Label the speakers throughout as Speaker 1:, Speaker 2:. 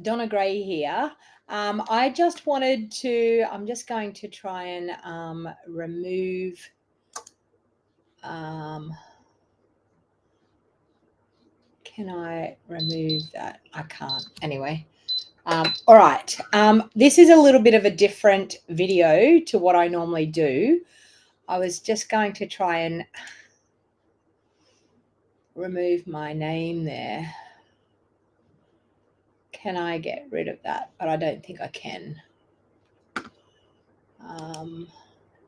Speaker 1: Donna Gray here. I just wanted to, I'm just going to try and remove, can I remove that? I can't. Anyway. All right. This is a little bit of a different video to what I normally do. I was just going to try and remove my name there. Can I get rid of that? But I don't think I can.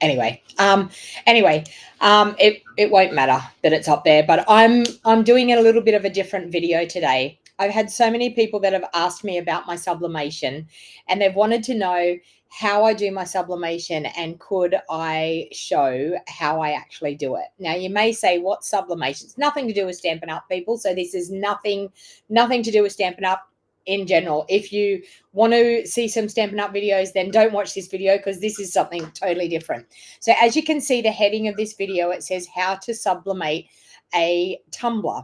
Speaker 1: Anyway, it won't matter that it's up there, but I'm doing a little bit of a different video today. I've had so many people that have asked me about my sublimation, and they've wanted to know how I do my sublimation and could I show how I actually do it. Now you may say, what sublimation? It's nothing to do with Stampin' Up, people. So this is nothing to do with Stampin' Up in general. If you want to see some Stampin' Up videos, then don't watch this video because this is something totally different. So as you can see, the heading of this video, it says how to sublimate a tumbler.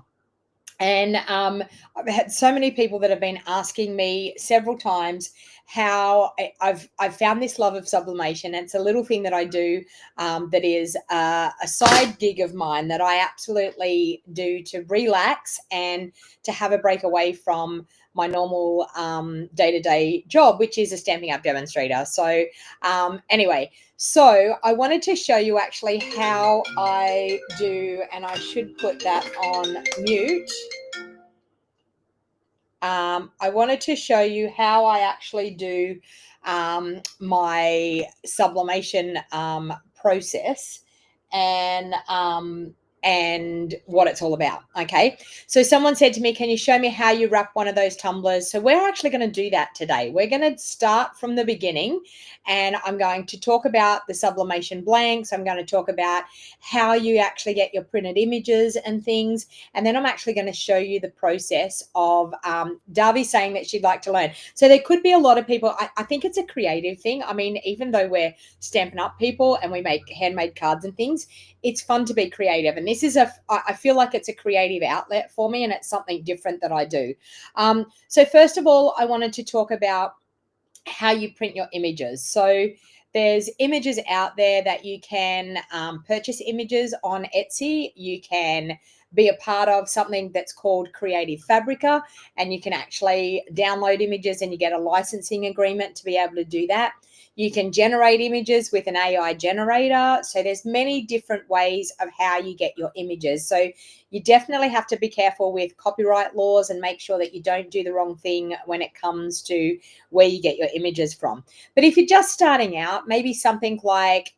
Speaker 1: And I've had so many people that have been asking me several times how I've found this love of sublimation. It's a little thing that I do that is a side gig of mine that I absolutely do to relax and to have a break away from my normal day-to-day job, which is a Stampin' Up demonstrator. So anyway, so I wanted to show you actually how I do, and I should put that on mute. I wanted to show you how I actually do my sublimation process and what it's all about. Okay. So someone said to me, can you show me how you wrap one of those tumblers? So we're actually going to do that today. We're going to start from the beginning, and I'm going to talk about the sublimation blanks. I'm going to talk about how you actually get your printed images and things. And then I'm actually going to show you the process of Darby saying that she'd like to learn. So there could be a lot of people. I think it's a creative thing. I mean, even though we're Stampin' Up people and we make handmade cards and things, it's fun to be creative. And this is I feel like it's a creative outlet for me, and it's something different that I do. So first of all, I wanted to talk about how you print your images. So there's images out there that you can purchase images on Etsy. You can be a part of something that's called Creative Fabrica, and you can actually download images and you get a licensing agreement to be able to do that. You can generate images with an AI generator. So there's many different ways of how you get your images. So you definitely have to be careful with copyright laws and make sure that you don't do the wrong thing when it comes to where you get your images from. But if you're just starting out, maybe something like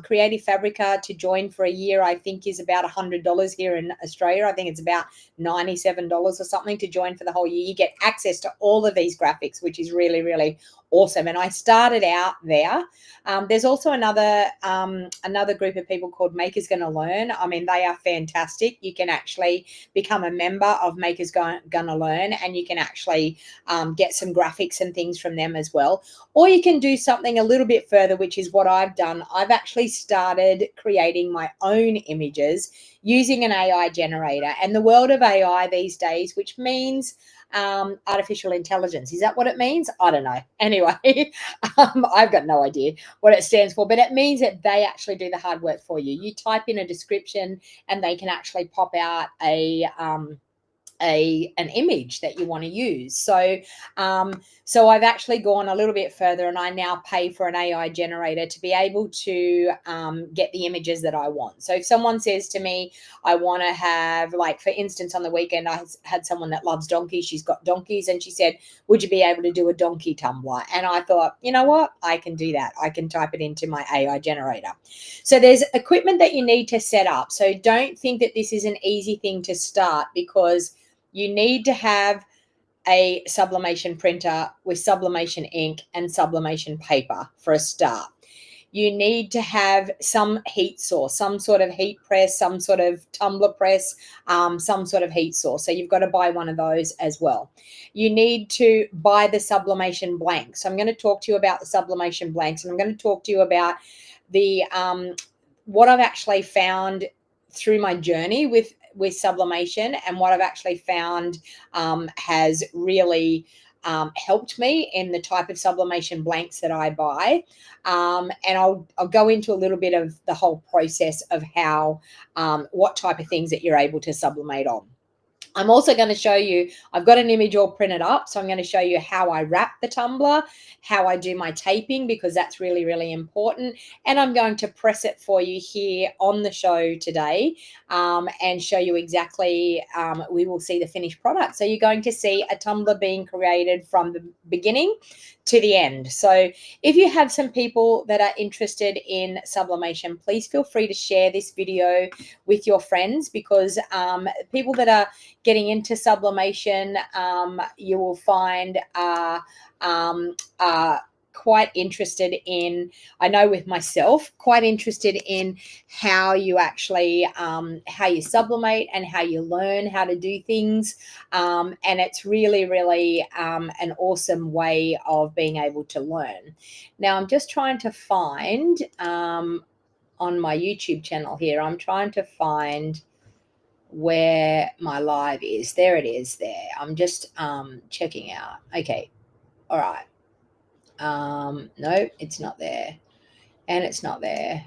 Speaker 1: Creative Fabrica to join for a year, I think is about $100 here in Australia. I think it's about $97 or something to join for the whole year. You get access to all of these graphics, which is really, really awesome. And I started out there. There's also another group of people called Makers Gonna Learn. I mean, they are fantastic. You can actually become a member of Makers Gonna Learn, and you can actually get some graphics and things from them as well. Or you can do something a little bit further, which is what I've done. I've actually started creating my own images using an AI generator. And the world of AI these days, which means artificial intelligence. Is that what it means? I don't know. Anyway, I've got no idea what it stands for, but it means that they actually do the hard work for you. You type in a description and they can actually pop out an image that you want to use. So I've actually gone a little bit further, and I now pay for an AI generator to be able to get the images that I want. So if someone says to me, I want to have, like, for instance, on the weekend, I had someone that loves donkeys. She's got donkeys, and she said, would you be able to do a donkey tumbler? And I thought, you know what? I can do that. I can type it into my AI generator. So there's equipment that you need to set up. So don't think that this is an easy thing to start, because you need to have a sublimation printer with sublimation ink and sublimation paper for a start. You need to have some heat source, some sort of heat press, some sort of tumbler press, some sort of heat source. So you've got to buy one of those as well. You need to buy the sublimation blanks. So I'm going to talk to you about the sublimation blanks, and I'm going to talk to you about the what I've actually found through my journey with sublimation, and what I've actually found has really helped me in the type of sublimation blanks that I buy. And I'll go into a little bit of the whole process of how, what type of things that you're able to sublimate on. I'm also going to show you, I've got an image all printed up, so I'm going to show you how I wrap the tumbler, how I do my taping, because that's really, really important. And I'm going to press it for you here on the show today, and show you exactly, we will see the finished product. So you're going to see a tumbler being created from the beginning to the end. So if you have some people that are interested in sublimation, please feel free to share this video with your friends, because people that are getting into sublimation, you will find quite interested in, I know with myself, quite interested in how you actually, how you sublimate and how you learn how to do things. And it's really, really an awesome way of being able to learn. Now, I'm just trying to find, on my YouTube channel here, I'm trying to find where my live is. There it is there. I'm just checking out. Okay. All right. No, it's not there. And it's not there.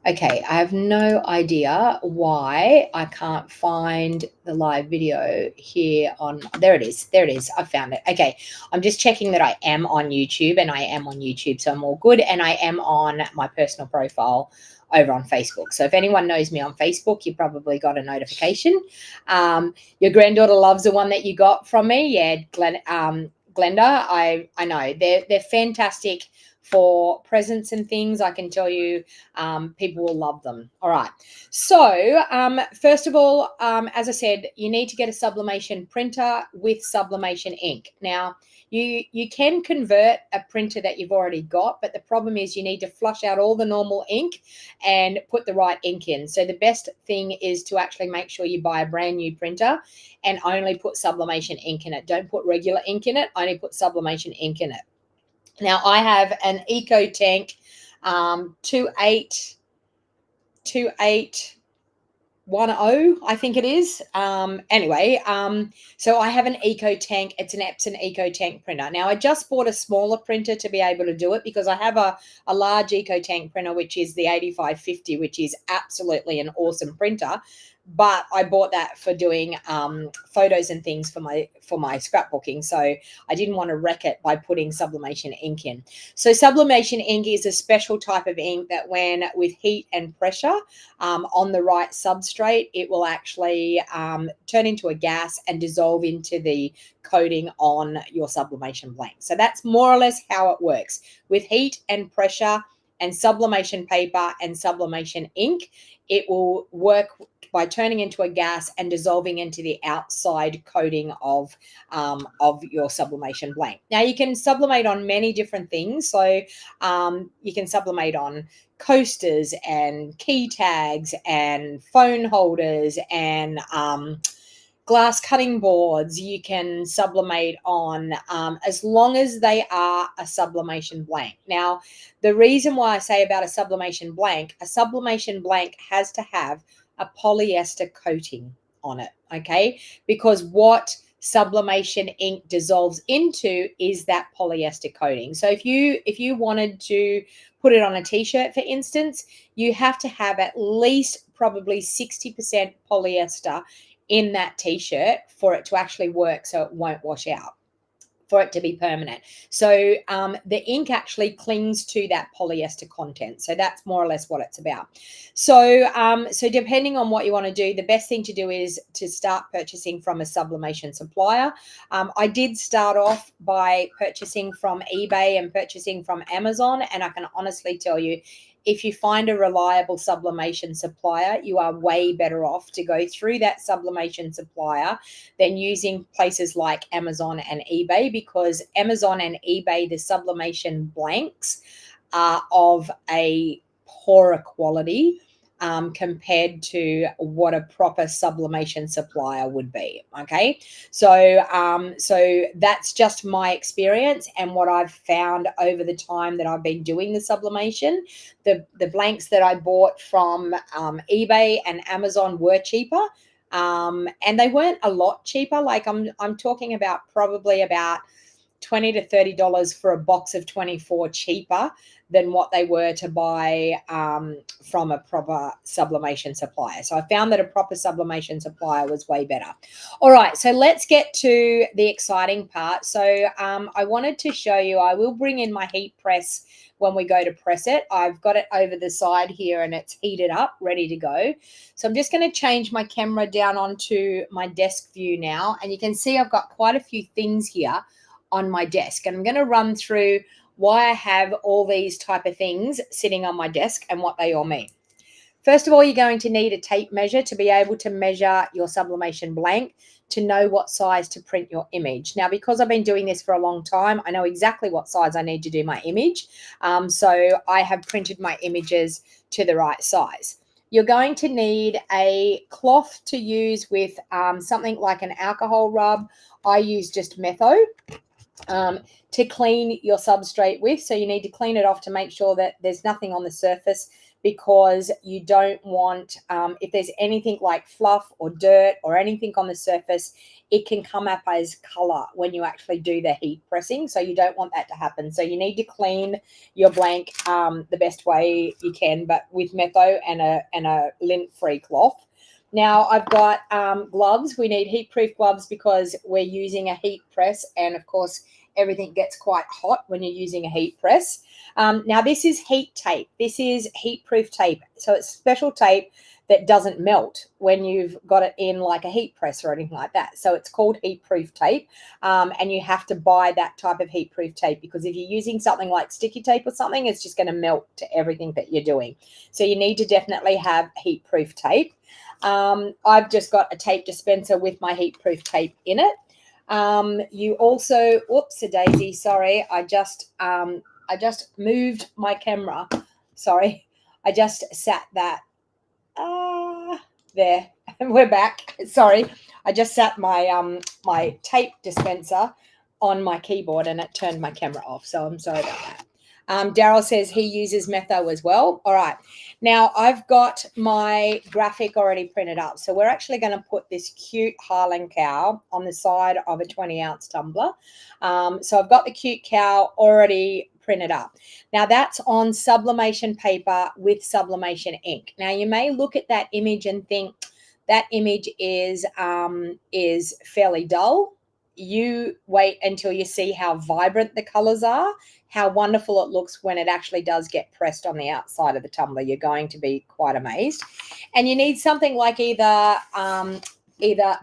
Speaker 1: Okay, I have no idea why I can't find the live video here on, there it is. There it is. I found it. Okay, I'm just checking that I am on YouTube, and I am on YouTube, so I'm all good. And I am on my personal profile over on Facebook. So if anyone knows me on Facebook, you probably got a notification. Your granddaughter loves the one that you got from me. Yeah, Glenda, I know. They're fantastic for presents and things. I can tell you, people will love them. All right. So first of all, as I said, you need to get a sublimation printer with sublimation ink. Now, you can convert a printer that you've already got, but the problem is you need to flush out all the normal ink and put the right ink in. So the best thing is to actually make sure you buy a brand new printer and only put sublimation ink in it. Don't put regular ink in it, only put sublimation ink in it. Now, I have an Eco Tank 2810, I think it is. Anyway, so I have an Eco Tank. It's an Epson Eco Tank printer. Now, I just bought a smaller printer to be able to do it, because I have a large Eco Tank printer, which is the 8550, which is absolutely an awesome printer. But I bought that for doing photos and things for my scrapbooking. So I didn't want to wreck it by putting sublimation ink in. So sublimation ink is a special type of ink that, when with heat and pressure on the right substrate, it will actually turn into a gas and dissolve into the coating on your sublimation blank. So that's more or less how it works. With heat and pressure and sublimation paper and sublimation ink, it will work by turning into a gas and dissolving into the outside coating of your sublimation blank. Now, you can sublimate on many different things. So you can sublimate on coasters and key tags and phone holders and glass cutting boards. You can sublimate on, as long as they are a sublimation blank. Now, the reason why I say about a sublimation blank has to have a polyester coating on it, okay? Because what sublimation ink dissolves into is that polyester coating. So if you wanted to put it on a t-shirt, for instance, you have to have at least probably 60% polyester in that t-shirt for it to actually work, so it won't wash out, for it to be permanent. So the ink actually clings to that polyester content. So that's more or less what it's about. So so depending on what you want to do, the best thing to do is to start purchasing from a sublimation supplier. I did start off by purchasing from eBay and purchasing from Amazon, and I can honestly tell you, if you find a reliable sublimation supplier, you are way better off to go through that sublimation supplier than using places like Amazon and eBay, because Amazon and eBay, the sublimation blanks are of a poorer quality compared to what a proper sublimation supplier would be. Okay, so so that's just my experience and what I've found over the time that I've been doing the sublimation. The blanks that I bought from eBay and Amazon were cheaper, And they weren't a lot cheaper. Like I'm talking about probably about $20 to $30 for a box of 24 cheaper than what they were to buy from a proper sublimation supplier. So I found that a proper sublimation supplier was way better. All right, so let's get to the exciting part. So I wanted to show you, I will bring in my heat press when we go to press it. I've got it over the side here and it's heated up, ready to go. So I'm just going to change my camera down onto my desk view now. And you can see I've got quite a few things here on my desk. And I'm going to run through why I have all these type of things sitting on my desk and what they all mean. First of all, you're going to need a tape measure to be able to measure your sublimation blank to know what size to print your image. Now, because I've been doing this for a long time, I know exactly what size I need to do my image. So I have printed my images to the right size. You're going to need a cloth to use with something like an alcohol rub. I use just Metho. To clean your substrate with. So you need to clean it off to make sure that there's nothing on the surface, because you don't want, if there's anything like fluff or dirt or anything on the surface, it can come up as color when you actually do the heat pressing. So you don't want that to happen. So you need to clean your blank the best way you can, but with Metho and a lint-free cloth. Now I've got gloves. We need heat-proof gloves because we're using a heat press, and of course everything gets quite hot when you're using a heat press. Now this is heat tape. This is heat-proof tape. So it's special tape that doesn't melt when you've got it in like a heat press or anything like that. So it's called heat-proof tape, and you have to buy that type of heat-proof tape, because if you're using something like sticky tape or something, it's just going to melt to everything that you're doing. So you need to definitely have heat-proof tape. I've just got a tape dispenser with my heat-proof tape in it. You also, whoops-a-daisy, sorry, I just moved my camera. Sorry, I just sat that there. We're back. Sorry, I just sat my my tape dispenser on my keyboard and it turned my camera off. So I'm sorry about that. Daryl says he uses Metho as well. All right. Now I've got my graphic already printed up. So we're actually going to put this cute Highland cow on the side of a 20-ounce tumbler. So I've got the cute cow already printed up. Now that's on sublimation paper with sublimation ink. Now you may look at that image and think that image is fairly dull. You wait until you see how vibrant the colors are, how wonderful it looks when it actually does get pressed on the outside of the tumbler. You're going to be quite amazed. And you need something like either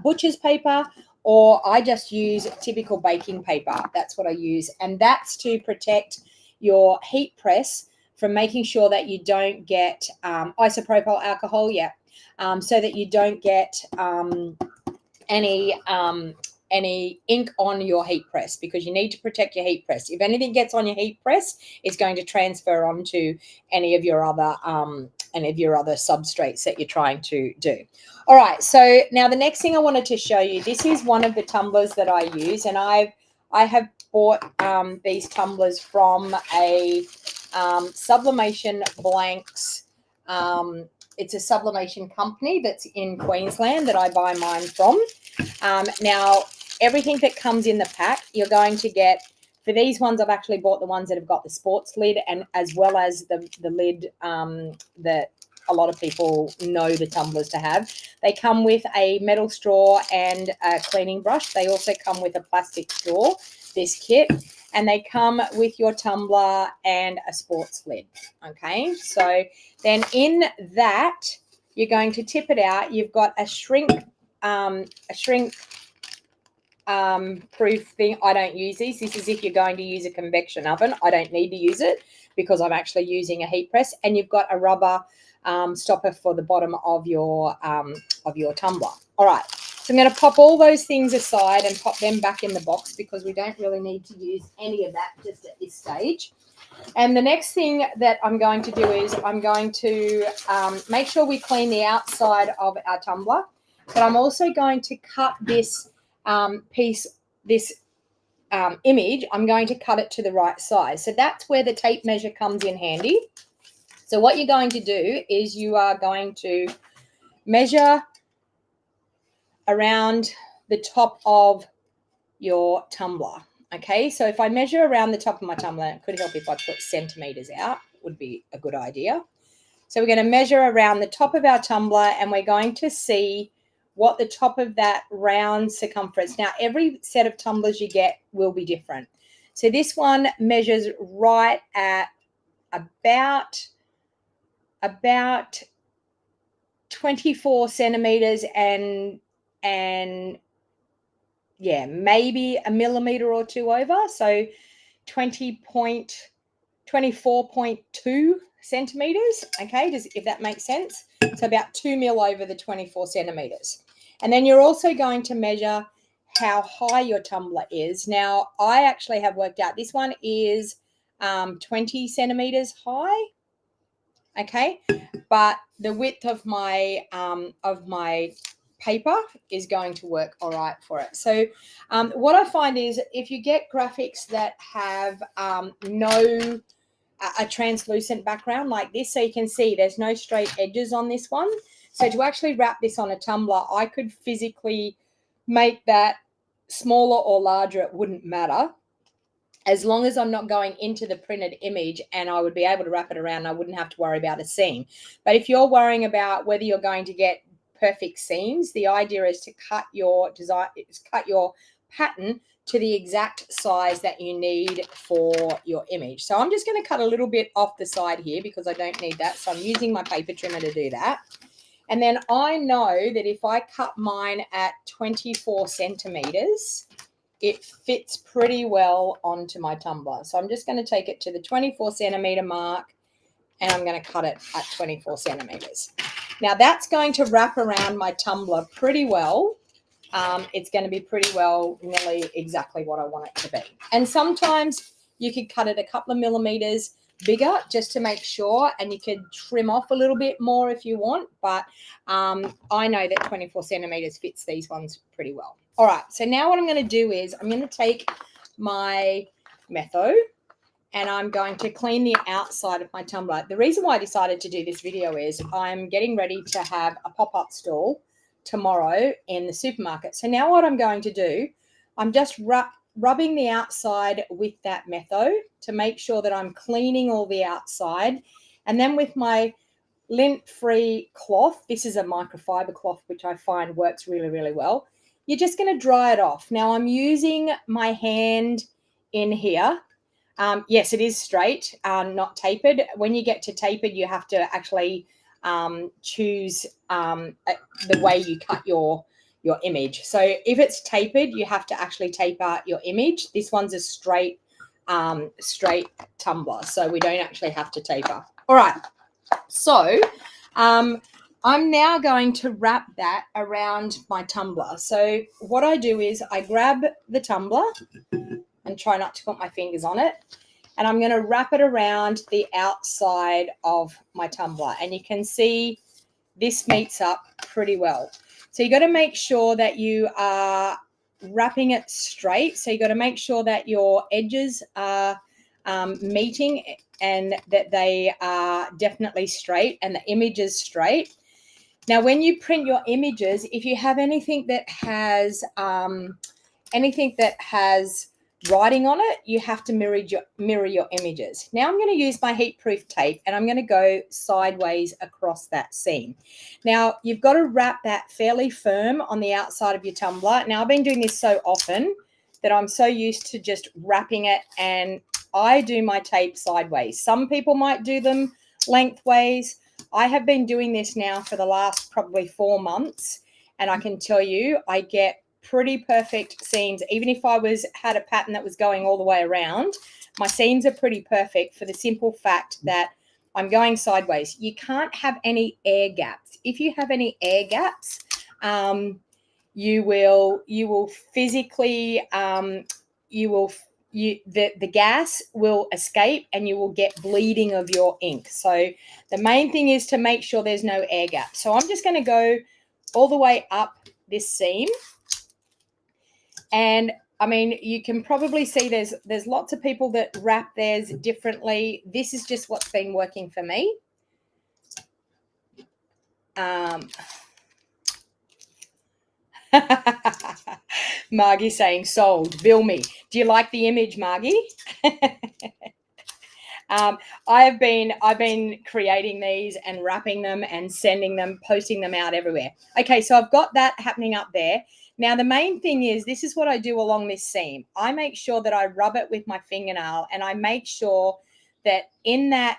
Speaker 1: butcher's paper, or I just use typical baking paper. That's what I use. And that's to protect your heat press from making sure that you don't get isopropyl alcohol, so that you don't get any ink on your heat press, because you need to protect your heat press. If anything gets on your heat press, it's going to transfer onto any of your other substrates that you're trying to do. All right, so now the next thing I wanted to show you, this is one of the tumblers that I use, and I have bought these tumblers from a Sublimation Blanks. It's a sublimation company that's in Queensland that I buy mine from. Now, everything that comes in the pack, you're going to get, for these ones, I've actually bought the ones that have got the sports lid, and as well as the lid that a lot of people know the tumblers to have. They come with a metal straw and a cleaning brush. They also come with a plastic straw, this kit, and they come with your tumbler and a sports lid. Okay, so then in that, you're going to tip it out. You've got a shrink proof thing. I don't use these. This is if you're going to use a convection oven. I don't need to use it because I'm actually using a heat press. And you've got a rubber stopper for the bottom of your tumbler. All right. So I'm going to pop all those things aside and pop them back in the box, because we don't really need to use any of that just at this stage. And the next thing that I'm going to do is I'm going to make sure we clean the outside of our tumbler. But I'm also going to cut this image. I'm going to cut it to the right size. So that's where the tape measure comes in handy. So what you're going to do is you are going to measure around the top of your tumbler. Okay, so if I measure around the top of my tumbler, it could help if I put centimeters out, would be a good idea. So we're going to measure around the top of our tumbler, and we're going to see what the top of that round circumference. Now, every set of tumblers you get will be different. So this one measures right at about 24 centimeters and yeah, maybe a millimeter or two over. So 24.2 centimeters. Okay, if that makes sense. So about 2 mil over the 24 centimeters. And then you're also going to measure how high your tumbler is. Now, I actually have worked out this one is 20 centimeters high. Okay, but the width of my paper is going to work all right for it. So what I find is if you get graphics that have no a translucent background like this, so you can see there's no straight edges on this one. So to actually wrap this on a tumbler, I could physically make that smaller or larger, it wouldn't matter, as long as I'm not going into the printed image, and I would be able to wrap it around. I wouldn't have to worry about a seam. But if you're worrying about whether you're going to get perfect seams, the idea is to cut your pattern to the exact size that you need for your image. So I'm just going to cut a little bit off the side here because I don't need that. So I'm using my paper trimmer to do that. And then I know that if I cut mine at 24 centimeters, it fits pretty well onto my tumbler. So I'm just going to take it to the 24 centimeter mark, and I'm going to cut it at 24 centimeters. Now that's going to wrap around my tumbler pretty well. It's going to be pretty well nearly exactly what I want it to be. And sometimes you could cut it a couple of millimeters bigger just to make sure, and you could trim off a little bit more if you want, but I know that 24 centimeters fits these ones pretty well. All right, so now what I'm going to do is I'm going to take my Metho and I'm going to clean the outside of my tumbler. The reason why I decided to do this video is I'm getting ready to have a pop-up stall tomorrow in the supermarket. So now what I'm going to do, I'm just rubbing the outside with that Metho to make sure that I'm cleaning all the outside. And then with my lint-free cloth, this is a microfiber cloth, which I find works really, really well. You're just going to dry it off. Now I'm using my hand in here. Yes, it is straight, not tapered. When you get to tapered, you have to actually choose the way you cut your image. So if it's tapered, you have to actually taper your image. This one's a straight tumbler, so we don't actually have to taper. All right, so I'm now going to wrap that around my tumbler. So what I do is I grab the tumbler and try not to put my fingers on it, and I'm going to wrap it around the outside of my tumbler. And you can see this meets up pretty well. So you got to make sure that you are wrapping it straight. So you got to make sure that your edges are meeting and that they are definitely straight and the image is straight. Now, when you print your images, if you have anything that has writing on it, you have to mirror your images. Now I'm going to use my heat-proof tape and I'm going to go sideways across that seam. Now you've got to wrap that fairly firm on the outside of your tumbler. Now I've been doing this so often that I'm so used to just wrapping it, and I do my tape sideways. Some people might do them lengthways. I have been doing this now for the last probably 4 months, and I can tell you I get pretty perfect seams. Even if I had a pattern that was going all the way around, my seams are pretty perfect for the simple fact that I'm going sideways. You can't have any air gaps. If you have any air gaps, you will physically the gas will escape and you will get bleeding of your ink. So the main thing is to make sure there's no air gaps. So I'm just going to go all the way up this seam. And I mean, you can probably see there's lots of people that wrap theirs differently. This is just what's been working for me. Margie saying sold. Bill me. Do you like the image, Margie? I've been creating these and wrapping them and sending them, posting them out everywhere. Okay, so I've got that happening up there. Now the main thing is, this is what I do along this seam. I make sure that I rub it with my fingernail, and I make sure that in that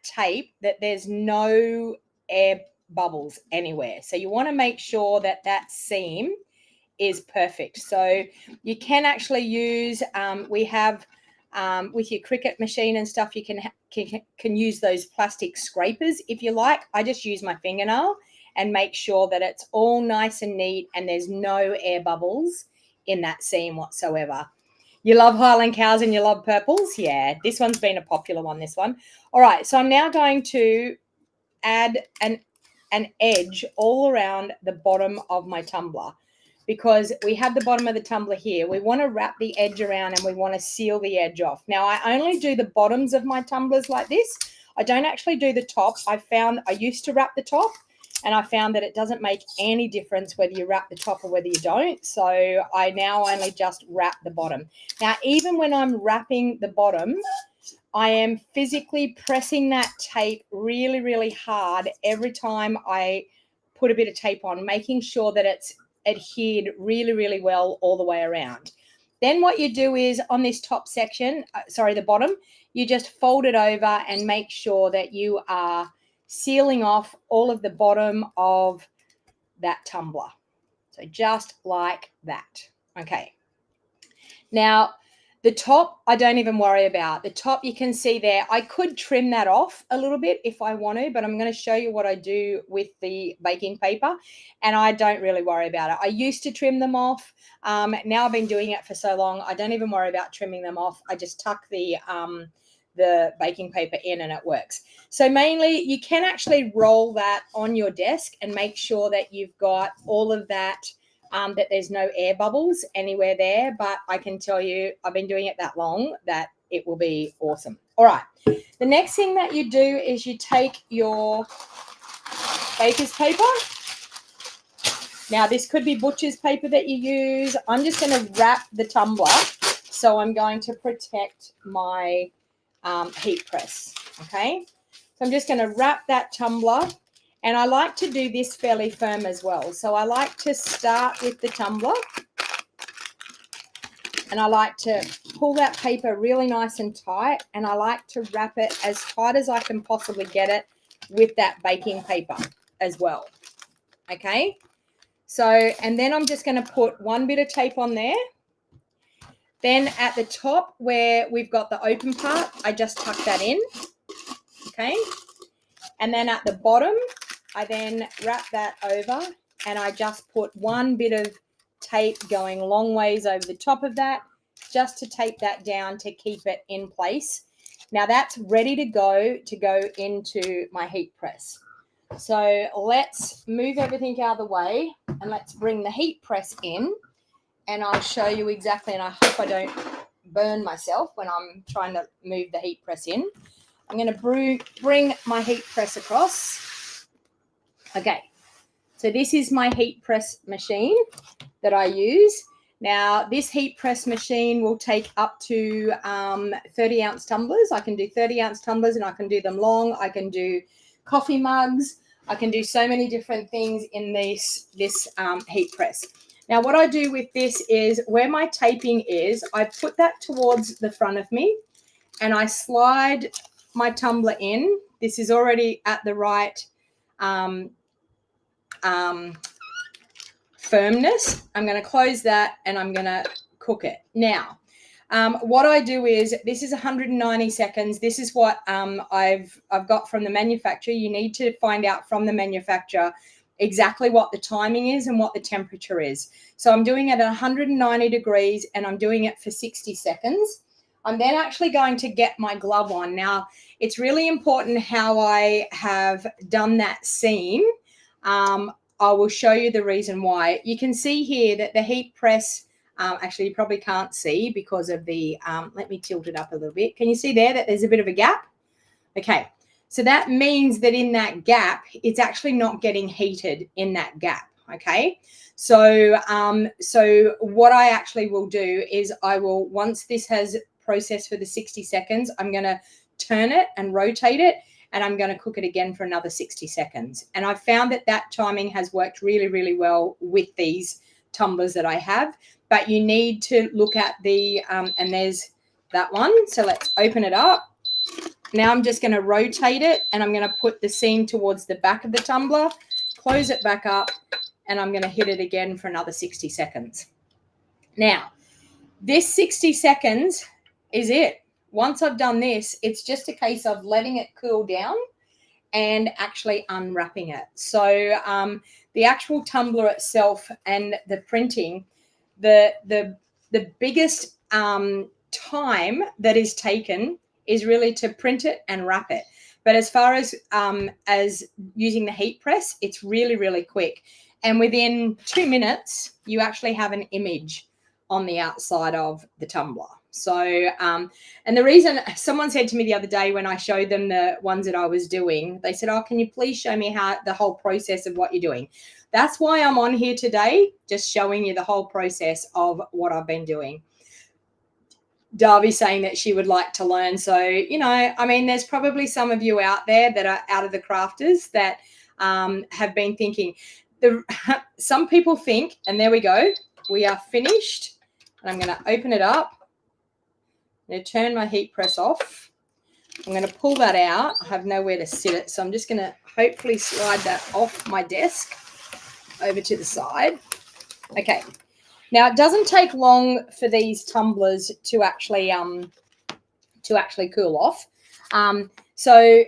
Speaker 1: tape that there's no air bubbles anywhere. So you want to make sure that that seam is perfect. So you can actually use, we have with your Cricut machine and stuff, you can use those plastic scrapers if you like. I just use my fingernail and make sure that it's all nice and neat and there's no air bubbles in that seam whatsoever. You love Highland cows and you love purples? Yeah, this one's been a popular one, this one. All right, so I'm now going to add an edge all around the bottom of my tumbler, because we have the bottom of the tumbler here. We want to wrap the edge around and we want to seal the edge off. Now, I only do the bottoms of my tumblers like this. I don't actually do the top. I used to wrap the top, and I found that it doesn't make any difference whether you wrap the top or whether you don't. So I now only just wrap the bottom. Now, even when I'm wrapping the bottom, I am physically pressing that tape really, really hard every time I put a bit of tape on, making sure that it's adhered really, really well all the way around. Then what you do is on this top section, the bottom, you just fold it over and make sure that you are sealing off all of the bottom of that tumbler. So just like that. Okay. Now, the top, I don't even worry about. The top, you can see there, I could trim that off a little bit if I want to, but I'm going to show you what I do with the baking paper, and I don't really worry about it. I used to trim them off. Now I've been doing it for so long, I don't even worry about trimming them off. I just tuck the baking paper in and it works. So mainly you can actually roll that on your desk and make sure that you've got all of that, that there's no air bubbles anywhere there. But I can tell you, I've been doing it that long that it will be awesome. All right. The next thing that you do is you take your baker's paper. Now, this could be butcher's paper that you use. I'm just going to wrap the tumbler. So I'm going to protect my heat press. Okay. So I'm just going to wrap that tumbler. And I like to do this fairly firm as well. So I like to start with the tumbler, and I like to pull that paper really nice and tight, and I like to wrap it as tight as I can possibly get it with that baking paper as well. Okay. So, and then I'm just going to put one bit of tape on there. Then at the top where we've got the open part, I just tuck that in. Okay. And then at the bottom, I then wrap that over, and I just put one bit of tape going long ways over the top of that, just to tape that down to keep it in place. Now that's ready to go into my heat press. So let's move everything out of the way and let's bring the heat press in, and I'll show you exactly, and I hope I don't burn myself when I'm trying to move the heat press in. I'm going to bring my heat press across. Okay, so this is my heat press machine that I use. Now, this heat press machine will take up to 30-ounce tumblers. I can do 30-ounce tumblers, and I can do them long. I can do coffee mugs. I can do so many different things in this heat press. Now, what I do with this is, where my taping is, I put that towards the front of me, and I slide my tumbler in. This is already at the right firmness. I'm going to close that, and I'm going to cook it. Now, what I do is, this is 190 seconds. This is what I've got from the manufacturer. You need to find out from the manufacturer exactly what the timing is and what the temperature is. So I'm doing it at 190 degrees, and I'm doing it for 60 seconds. I'm then actually going to get my glove on. Now, it's really important how I have done that seam. I will show you the reason why. You can see here that the heat press, actually you probably can't see because of the, let me tilt it up a little bit. Can you see there that there's a bit of a gap? Okay, so that means that in that gap, it's actually not getting heated in that gap. Okay. So, so what I actually will do is I will, once this has processed for the 60 seconds, I'm going to turn it and rotate it, and I'm going to cook it again for another 60 seconds. And I found that that timing has worked really, really well with these tumblers that I have. But you need to look at the, and there's that one. So let's open it up. Now I'm just going to rotate it, and I'm going to put the seam towards the back of the tumbler, close it back up, and I'm going to hit it again for another 60 seconds. Now, this 60 seconds is it. Once I've done this, it's just a case of letting it cool down and actually unwrapping it. So the actual tumbler itself and the printing, the biggest time that is taken is really to print it and wrap it. But as far as using the heat press, it's really, really quick. And within 2 minutes, you actually have an image on the outside of the tumbler. So, and the reason, someone said to me the other day when I showed them the ones that I was doing, they said, oh, can you please show me how the whole process of what you're doing? That's why I'm on here today, just showing you the whole process of what I've been doing. Darby saying that she would like to learn. So, you know, I mean, there's probably some of you out there that are out of the crafters that have been thinking. Some people think, and there we go, we are finished. And I'm going to open it up. I'm going to turn my heat press off. I'm going to pull that out. I have nowhere to sit it, so I'm just going to hopefully slide that off my desk over to the side. Okay. Now, it doesn't take long for these tumblers to actually cool off. So,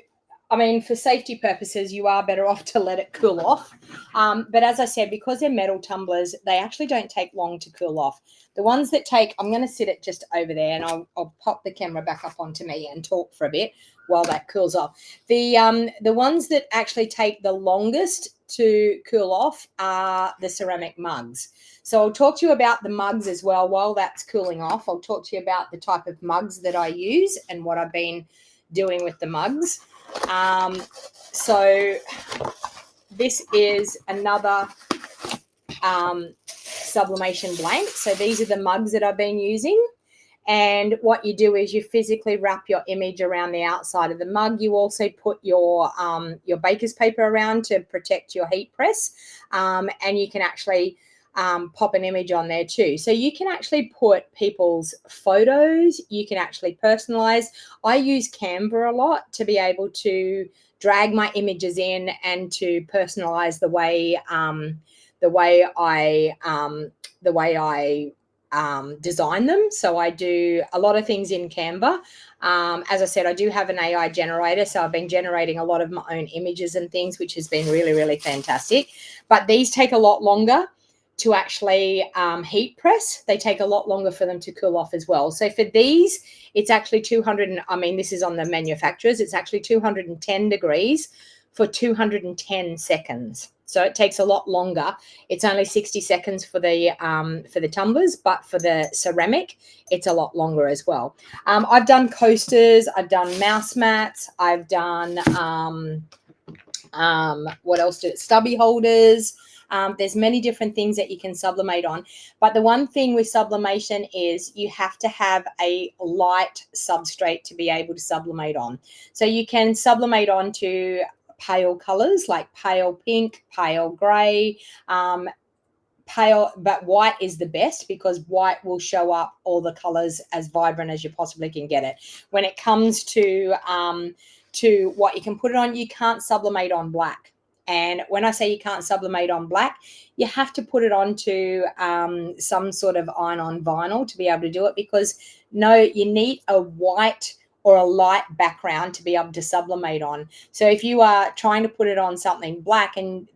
Speaker 1: I mean, for safety purposes, you are better off to let it cool off. But as I said, because they're metal tumblers, they actually don't take long to cool off. The ones that take, I'm going to sit it just over there, and I'll pop the camera back up onto me and talk for a bit while that cools off. The ones that actually take the longest to cool off are the ceramic mugs. So I'll talk to you about the mugs as well while that's cooling off. I'll talk to you about the type of mugs that I use and what I've been doing with the mugs. So this is another sublimation blank. So these are the mugs that I've been using. And what you do is you physically wrap your image around the outside of the mug. You also put your baker's paper around to protect your heat press. And you can actually pop an image on there too. So you can actually put people's photos. You can actually personalize. I use Canva a lot to be able to drag my images in and to personalize the way I design them. So I do a lot of things in Canva. As I said, I do have an AI generator, so I've been generating a lot of my own images and things, which has been really, really fantastic. But these take a lot longer to actually heat press. They take a lot longer for them to cool off as well. So for these, it's actually 200, I mean, this is on the manufacturers, it's actually 210 degrees for 210 seconds. So it takes a lot longer. It's only 60 seconds for the tumblers, but for the ceramic, it's a lot longer as well. I've done coasters, I've done mouse mats, I've done what else? Stubby holders. There's many different things that you can sublimate on. But the one thing with sublimation is you have to have a light substrate to be able to sublimate on. So you can sublimate onto pale colors like pale pink, pale gray, pale, but white is the best because white will show up all the colors as vibrant as you possibly can get it. When it comes to what you can put it on, you can't sublimate on black. And when I say you can't sublimate on black, you have to put it onto some sort of iron-on vinyl to be able to do it, because you need a white or a light background to be able to sublimate on. So if you are trying to put it on something black, and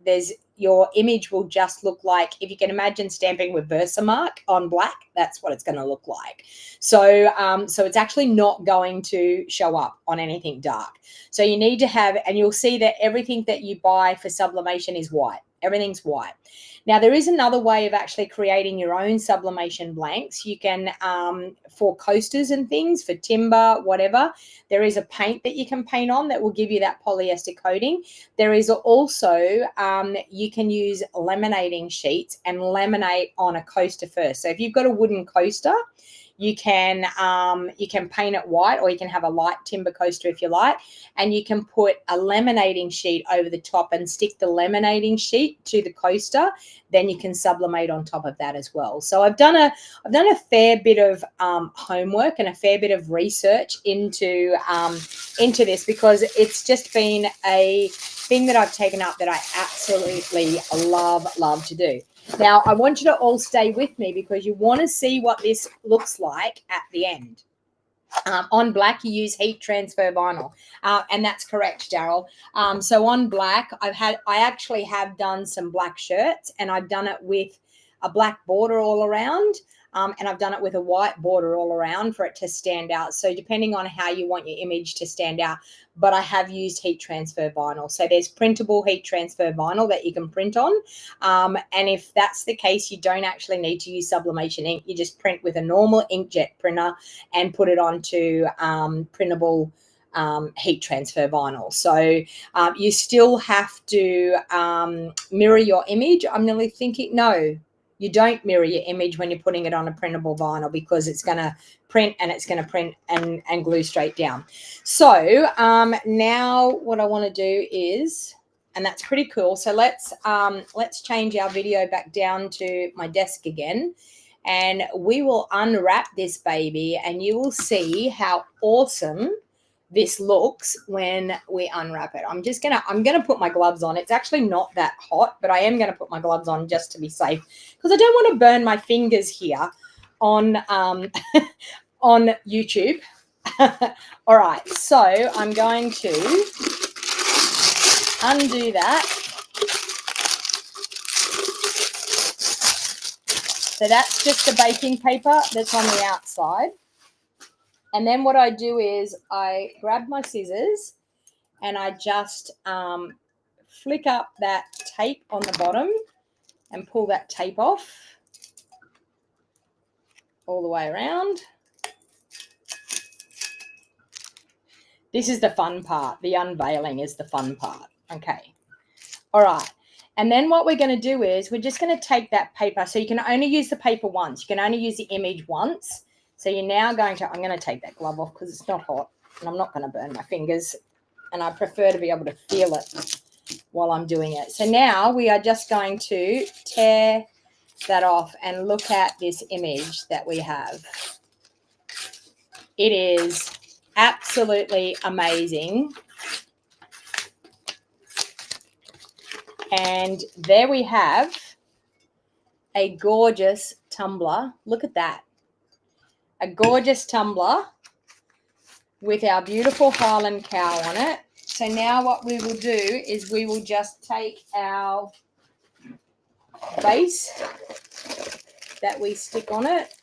Speaker 1: your image will just look like, if you can imagine stamping with Versamark on black, that's what it's going to look like. So it's actually not going to show up on anything dark. So you need to have, and you'll see that everything that you buy for sublimation is white. Everything's white. Now, there is another way of actually creating your own sublimation blanks. You can, for coasters and things, for timber, whatever, there is a paint that you can paint on that will give you that polyester coating. There is also, you can use laminating sheets and laminate on a coaster first. So if you've got a wooden coaster, you can paint it white, or you can have a light timber coaster if you like, and you can put a laminating sheet over the top and stick the laminating sheet to the coaster. Then you can sublimate on top of that as well. So I've done a fair bit of homework and a fair bit of research into this, because it's just been a thing that I've taken up that I absolutely love to do. Now, I want you to all stay with me, because you want to see what this looks like at the end. On black, you use heat transfer vinyl, and that's correct, Daryl. So on black, I actually have done some black shirts, and I've done it with a black border all around, and I've done it with a white border all around for it to stand out. So depending on how you want your image to stand out, but I have used heat transfer vinyl. So there's printable heat transfer vinyl that you can print on, and if that's the case, you don't actually need to use sublimation ink. You just print with a normal inkjet printer and put it onto printable heat transfer vinyl. So you still have to mirror your image. I'm nearly thinking, no, you don't mirror your image when you're putting it on a printable vinyl, because it's going to print, and it's going to print and glue straight down. So now what I want to do is, and that's pretty cool. So let's change our video back down to my desk again, and we will unwrap this baby, and you will see how awesome this looks when we unwrap it. I'm gonna put my gloves on. It's actually not that hot, but I am gonna put my gloves on just to be safe, because I don't want to burn my fingers here on on YouTube. All right, so I'm going to undo that. So that's just the baking paper that's on the outside. And then what I do is I grab my scissors and I just flick up that tape on the bottom and pull that tape off all the way around. This is the fun part. The unveiling is the fun part. Okay. All right. And then what we're going to do is we're just going to take that paper. So you can only use the paper once. You can only use the image once. So you're now going to, I'm going to take that glove off because it's not hot and I'm not going to burn my fingers. And I prefer to be able to feel it while I'm doing it. So now we are just going to tear that off and look at this image that we have. It is absolutely amazing. And there we have a gorgeous tumbler. Look at that. A gorgeous tumbler with our beautiful Highland cow on it. So now what we will do is we will just take our base that we stick on it,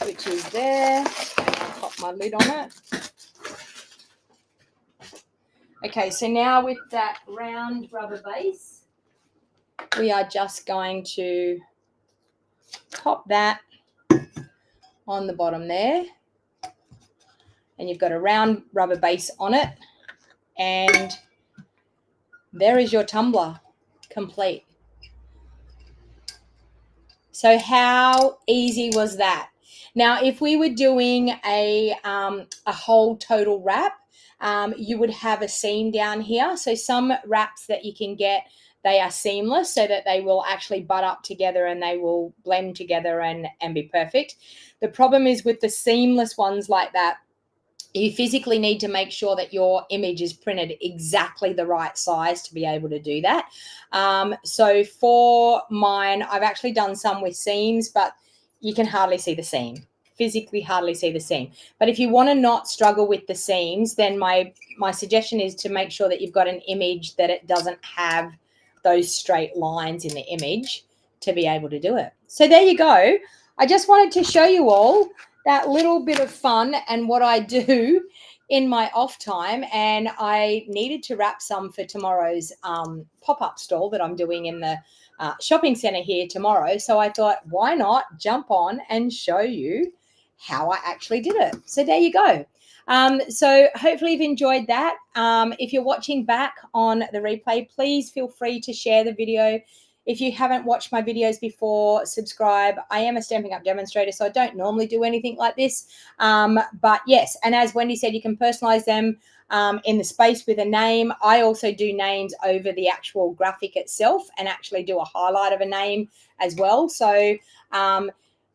Speaker 1: which is there. I'll pop my lid on it. Okay, so now with that round rubber base, we are just going to pop that on the bottom there. And you've got a round rubber base on it. And there is your tumbler complete. So how easy was that? Now, if we were doing a whole total wrap, you would have a seam down here. So some wraps that you can get, they are seamless so that they will actually butt up together and they will blend together and be perfect. The problem is with the seamless ones like that, you physically need to make sure that your image is printed exactly the right size to be able to do that. So for mine, I've actually done some with seams, but you can hardly see the seam. Physically hardly see the seam. But if you want to not struggle with the seams, then my suggestion is to make sure that you've got an image that it doesn't have those straight lines in the image to be able to do it. So there you go. I just wanted to show you all that little bit of fun and what I do in my off time. And I needed to wrap some for tomorrow's pop-up stall that I'm doing in the shopping center here tomorrow. So I thought, why not jump on and show you how I actually did it. So there you go. So hopefully you've enjoyed that. If you're watching back on the replay, please feel free to share the video. If you haven't watched my videos before, subscribe. I am a Stampin' Up demonstrator, so I don't normally do anything like this. But yes, and as Wendy said, you can personalize them in the space with a name. I also do names over the actual graphic itself and actually do a highlight of a name as well. So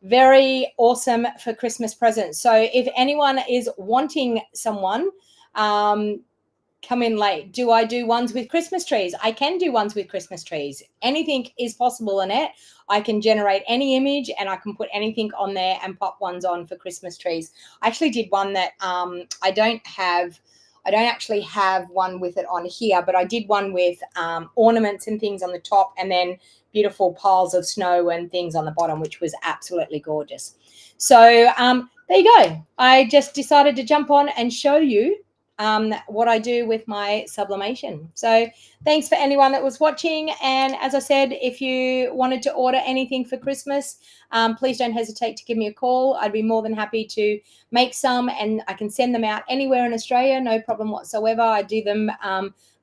Speaker 1: very awesome for Christmas presents. So if anyone is wanting someone, come in late. Do I do ones with Christmas trees? I can do ones with Christmas trees. Anything is possible in it. I can generate any image and I can put anything on there and pop ones on for Christmas trees. I actually did one that I don't actually have one with it on here, but I did one with ornaments and things on the top and then beautiful piles of snow and things on the bottom, which was absolutely gorgeous. So there you go. I just decided to jump on and show you what I do with my sublimation. So thanks for anyone that was watching. And as I said, if you wanted to order anything for Christmas, please don't hesitate to give me a call. I'd be more than happy to make some and I can send them out anywhere in Australia, no problem whatsoever. I do them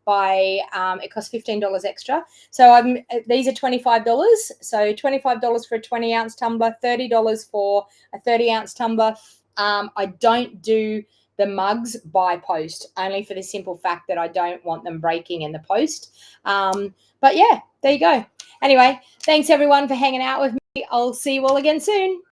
Speaker 1: it costs $15 extra. So these are $25. So $25 for a 20-ounce tumbler, $30 for a 30-ounce tumbler. I don't do the mugs by post, only for the simple fact that I don't want them breaking in the post. But yeah, there you go. Anyway, thanks everyone for hanging out with me. I'll see you all again soon.